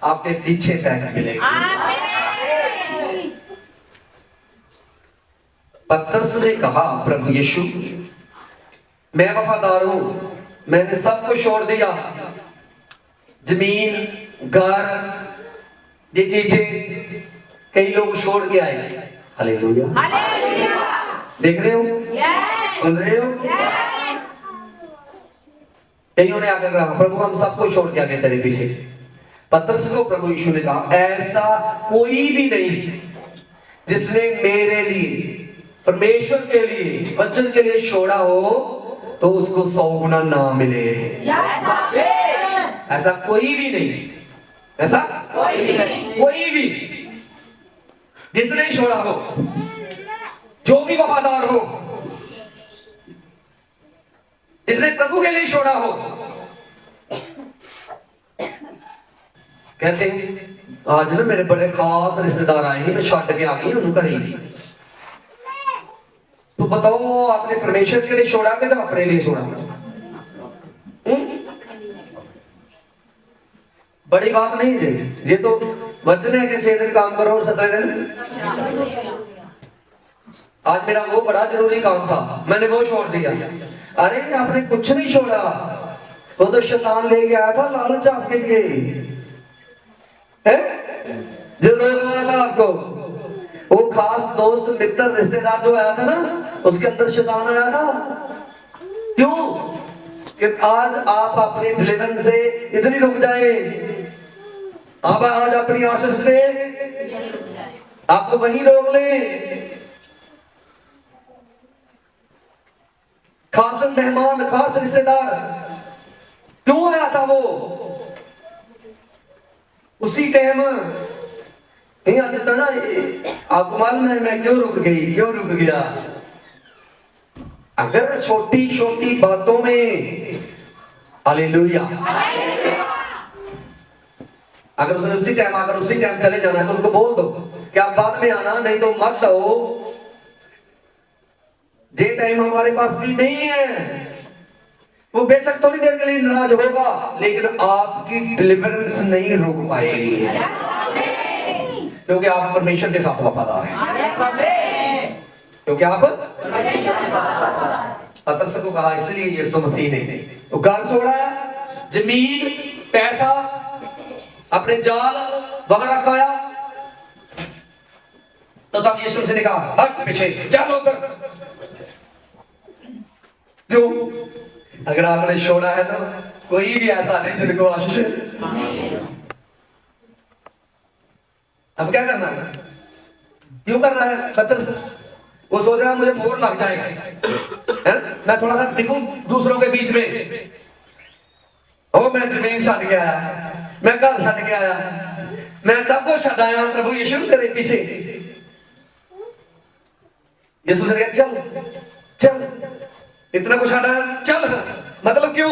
आपके पीछे पैर मिलेगी। पतरस ने कहा, प्रभु यीशु मैं वफादार हूं, मैंने सब कुछ छोड़ दिया, जमीन, घर, ये चीजें कई लोग छोड़ के आए। हालेलुया, देख रहे हो, सुन रहे हो? कईयों ने आकर कहा, प्रभु हम सब कुछ छोड़ के आ गए तेरे पीछे। पतरस को प्रभु यीशु ने कहा, ऐसा कोई भी नहीं जिसने मेरे लिए, परमेश्वर के लिए, वचन के लिए छोड़ा हो तो उसको 100 गुना ना मिले। ऐसा कोई भी नहीं, ऐसा कोई भी जिसने छोड़ा हो, जो भी वफादार हो, जिसने प्रभु के लिए छोड़ा हो। कहते हैं आज ना मेरे बड़े खास रिश्तेदार आए हैं, मैं छड़ के आ गई उन्होंने करी। तो बताओ आपने परमेश्वर के लिए छोड़ा कि जब अपने लिए छोड़ा? बड़ी बात नहीं है ये तो वचन है कि 6 दिन काम करो और 7वें दिन। आज मेरा वो बड़ा जरूरी काम था, मैंने वो छोड़ दिया। अरे आपने कुछ नहीं छोड़ा, वो तो शैतान ले गया था लालच आपके लिए, है जो लोग आया था आपको, वो खास दोस्त मित्र रिश्तेदार जो आया था ना, उसके अंदर शैतान आया था। क्यों? कि आज आप अपने डिलीवरेंस से इधर ही रुक जाए, आप आज अपनी आशीष से आपको वहीं रोक ले। खास मेहमान, खास रिश्तेदार क्यों आया था वो? उसी टाइम नहीं आ जाता ना। आपको मालूम है मैं क्यों रुक गई, क्यों रुक गया? अगर छोटी छोटी बातों में, हालेलुया, अगर उसने उसी टाइम चले जाना है तो उनको बोल दो कि आप बाद में आना, नहीं तो मत आओ। जे टाइम हमारे पास भी नहीं है, वो बेशक थोड़ी देर के लिए नाराज होगा, लेकिन आपकी डिलीवरेंस नहीं रोक पाएगी, क्योंकि आप परमेश्वर के साथ वफादार हैं, क्योंकि आप पतरस को कहा इसलिए यीशु मसीह ने वो घर छोड़ा, जमीन, पैसा, अपने जाल वगैरह खाया, तो तब यीशु मसीह ने कहा हट पीछे, चलो उधर। क्यों? अगर आपने छोड़ा है तो कोई भी ऐसा नहीं जिनको आशीष। अब क्या करना है? क्यों कर रहा है पतरस? वो सोच रहा है मुझे मोर लग जाएगा, है? मैं थोड़ा सा दिखूं दूसरों के बीच में। ओ मैं जमीन छड़ के आया, मैं घर छड़ के आया, मैं सब कुछ छड़ आया प्रभु यीशु तेरे पीछे। यीशु से कहा चल चल, इतना कुछ हटा चल। मतलब क्यों?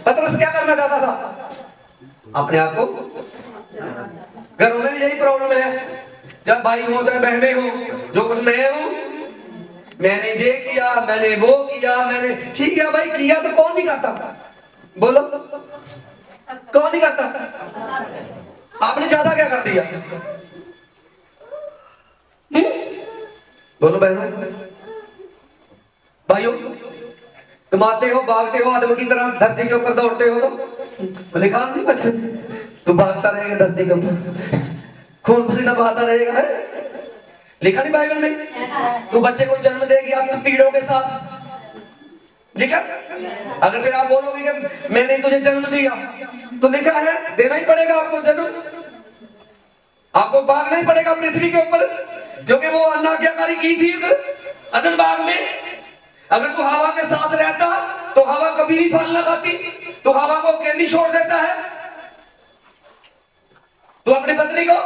पतरस क्या करना चाहता था? अपने आप को, घरों में भी यही प्रॉब्लम है, जब भाई हो चाहे बहनें हो, जो कुछ मैं हूं, मैंने ये किया, मैंने वो किया, मैंने, ठीक है भाई किया तो कौन नहीं करता? बोलो कौन नहीं करता? आपने ज्यादा क्या कर दिया? बोलो बहनों, भाइयों, कमाते हो, भागते हो, आदमी की तरह धरती के ऊपर दौड़ते हो, तो लिखा नहीं बच्चे तू भागता रहेगा धरती के ऊपर, खून पसीना बहाता रहेगा, है? लिखा नहीं बाइबल में? तू बच्चे को जन्म देगी आप तो पीड़ों के साथ, लिखा। अगर फिर आप बोलोगे कि मैंने तुझे जन्म दिया, तो लिखा है देना ही पड़ेगा आपको जन्म, आपको भागना ही पड़ेगा पृथ्वी के ऊपर, क्योंकि वो अनाज्ञाकारी की थी अदन बाग में। अगर तू हवा के साथ रहता तो हवा कभी भी फल न खाती, तो हवा को अकेली छोड़ देता है, तू अपनी पत्नी को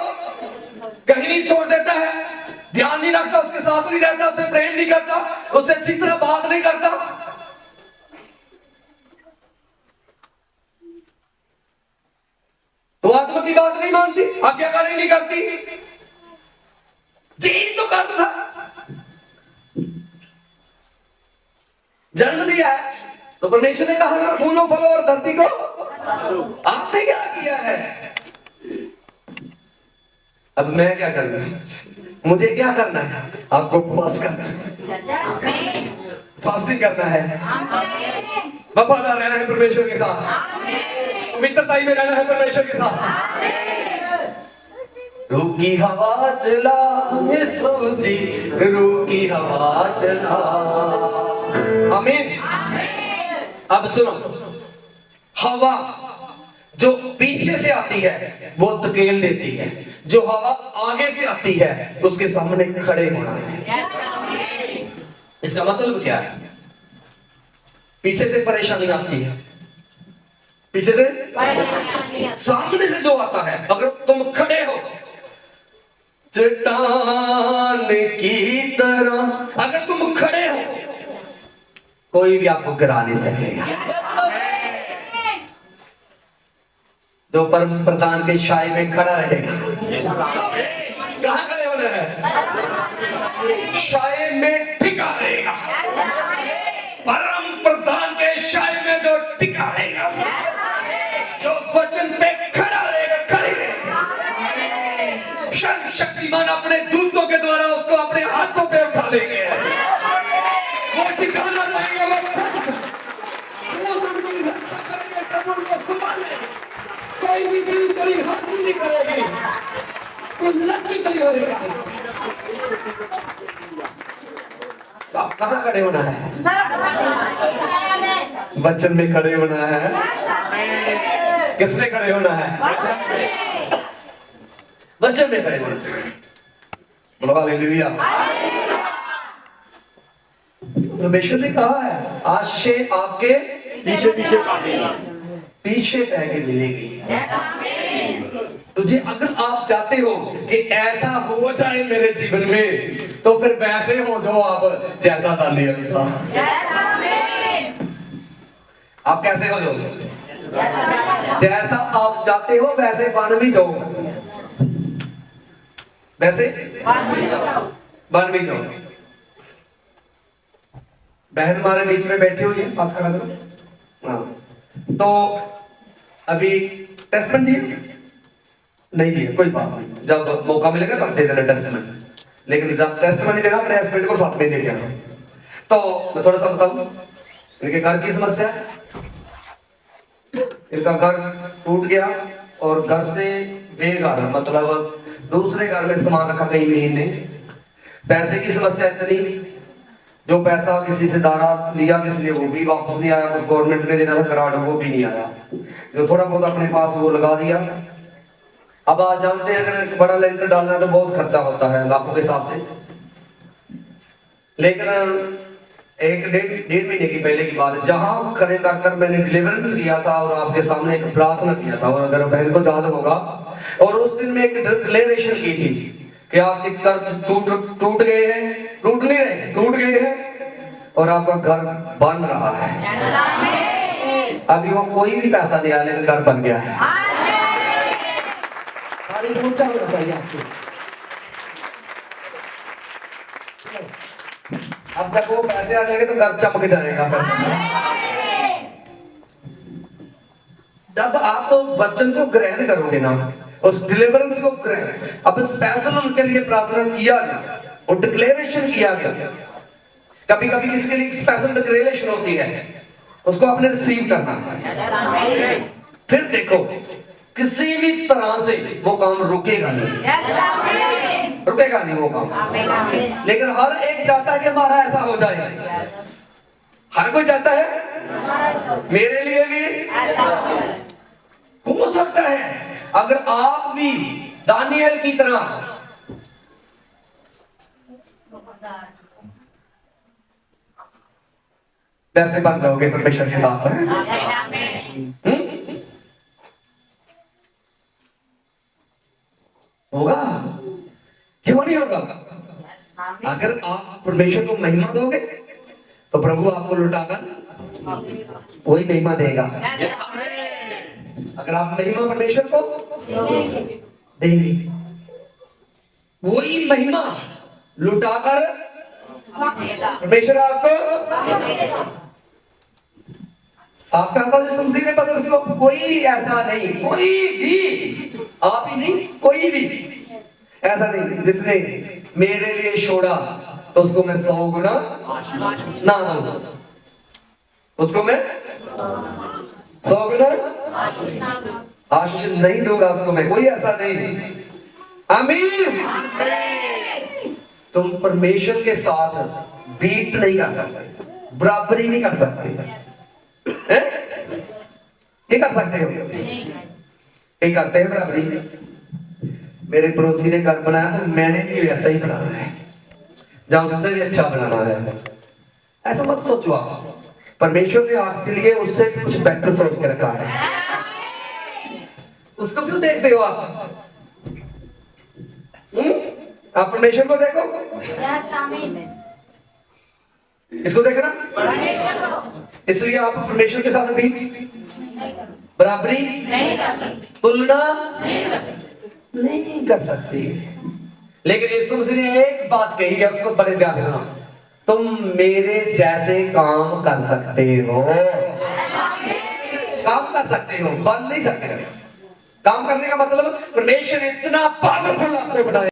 कहीं नहीं छोड़ देता है, ध्यान नहीं रखता, उसके साथ नहीं रहता, उससे प्रेम नहीं करता, उससे अच्छी तरह बात नहीं करता, तो आत्मा की बात नहीं मानती, आज्ञाकारी नहीं करती, जी तो करता था। जन्म दिया है तो परमेश्वर ने कहा फूलो फलो और धरती को आपने क्या किया है? अब मैं क्या करना है? मुझे क्या करना है? आपको उपवास करना है, फास्टिंग करना है, वफादार रहना है परमेश्वर के साथ, पवित्रता में रहना है परमेश्वर के साथ। रूकी हवा चला यीशु जी, रूकी हवा चला। आमीन। अब सुनो, हवा जो पीछे से आती है वो धकेल देती है, जो हवा आगे से आती है उसके सामने खड़े होना है। इसका मतलब क्या है? पीछे से परेशानी आती है, पीछे से सामने से जो आता है, अगर तुम खड़े हो चट्टान की तरह, अगर तुम खड़े हो कोई भी आपको गिरा नहीं सकेगा। जो परम प्रधान के छाए में खड़ा रहेगा, कहां खड़े होना है? छाए में टिका रहेगा। परम प्रधान के छाए में जो टिका रहेगा, जो वचन पे खड़ा रहेगा, खड़ी रहेगा, सर्वशक्तिमान अपने दूतों के द्वारा उसको अपने हाथों पे उठा लेंगे। वो ठिकाना रहेगा, वो तुमकी रक्षा करेंगे, प्रभु को संभालेंगे। कोई भी चीज तेरी हानि नहीं करेगी, तू लक्षित नहीं होगा। कहाँ खड़े होना है? वचन में खड़े होना है। किसमें खड़े होना है? वचन में खड़े होना है। बोलो हालेलुया। परमेश्वर ने कहा है आज से आपके पीछे पीछे पह के मिलेगी तुझे। अगर आप चाहते हो कि ऐसा हो जाए मेरे जीवन में, तो फिर वैसे हो जाओ आप जैसा दानिएल था। आप कैसे हो जाओ? जैसा आप चाहते हो वैसे बन भी जाओ, वैसे बन भी जाओ। बहन हमारे बीच में बैठी हुई है, हाथ खड़ा करो। हाँ, तो अभी टेस्टमेंट दिए नहीं दिए, कोई बात नहीं, जब मौका मिलेगा तब दे देना टेस्टमेंट। लेकिन जब टेस्टमेंट नहीं देना, अपने हस्बैंड को साथ में लेके आना। तो मैं थोड़ा सा बताऊं, इनके घर की समस्या है। इनका घर टूट गया और घर से बेघर, मतलब दूसरे घर में सामान रखा कई महीने। पैसे की समस्या इतनी, जो पैसा किसी से दारा लिया किसी ने वो भी वापस नहीं आया, कुछ गवर्नमेंट ने देना था करार वो भी नहीं आया, जो थोड़ा बहुत अपने पास वो लगा दिया। अब आप जानते हैं अगर बड़ा लेंटर डालना है तो बहुत खर्चा होता है लाखों के हिसाब से। लेकिन एक डेढ़ महीने की पहले की बात है, जहां खड़े कर मैंने डिलीवरेंस किया था और आपके सामने एक प्रार्थना किया था, और अगर बहन को याद होगा, और उस दिन में एक डिक्लेरेशन की थी कि आपके कर्ज टूट गए हैं, टूट नहीं रहे, टूट गए हैं, और आपका घर बन रहा है। अभी वो कोई भी पैसा नहीं आया लेकिन घर बन गया है। ऊंचा होना चाहिए आपको। अब जब वो पैसे आ जाएंगे तो घर चमक जाएगा। जब आप वचन को ग्रहण करोगे ना, उस डिलीवरेंस को ग्रहण, अब स्पेशल उनके लिए प्रार्थना किया गया और डिक्लेरेशन किया गया। कभी कभी किसी के लिए स्पेशल डिक्लेरेशन होती है, उसको आपने रिसीव करना। फिर देखो किसी भी तरह से वो काम रुकेगा नहीं, रुकेगा नहीं वो काम। लेकिन हर एक चाहता है कि हमारा ऐसा हो जाए, हर कोई चाहता है मेरे लिए भी हो सकता है। अगर आप भी दानियल की तरह वैसे बन जाओगे परमेश्वर के साथ, होगा क्यों नहीं होगा? अगर आप परमेश्वर को महिमा दोगे तो प्रभु आपको लुटाकर वही महिमा देगा। अगर आप महिमा परमेश्वर को देंगे, वही महिमा लुटाकर परमेश्वर आपको साफ करता है। तुमसे ने पता कोई ऐसा नहीं, कोई भी, आप ही नहीं, कोई भी ऐसा नहीं, जिसने मेरे लिए छोड़ा तो उसको मैं 100 गुना ना दूं, उसको मैं 100 गुना आशीष नहीं दूंगा, उसको मैं, कोई ऐसा नहीं। आमीन। तुम परमेश्वर के साथ बीट नहीं कर सकते, बराबरी नहीं कर सकते, नहीं कर सकते हो, नहीं करते हैं बराबरी। मेरे पड़ोसी ने घर बनाया तो मैंने भी वैसा ही बनाना है, जहां उससे भी अच्छा बनाना है। ऐसा मत सोचो आप, परमेश्वर ने आपके लिए उससे कुछ बेटर सोच के रखा है, उसको क्यों देखते हो आप? आप परमेश्वर को देखो, इसको देखना, इसलिए आप परमेश्वर के साथ भी बराबरी तुलना नहीं कर सकती। लेकिन यीशु मसीह ने एक बात कही है, उसको बड़े प्यार से सुनो, तुम मेरे जैसे काम कर सकते हो, काम कर सकते हो, बन नहीं सकते। काम करने का मतलब परमेश्वर इतना पावरफुल आपको बनाया।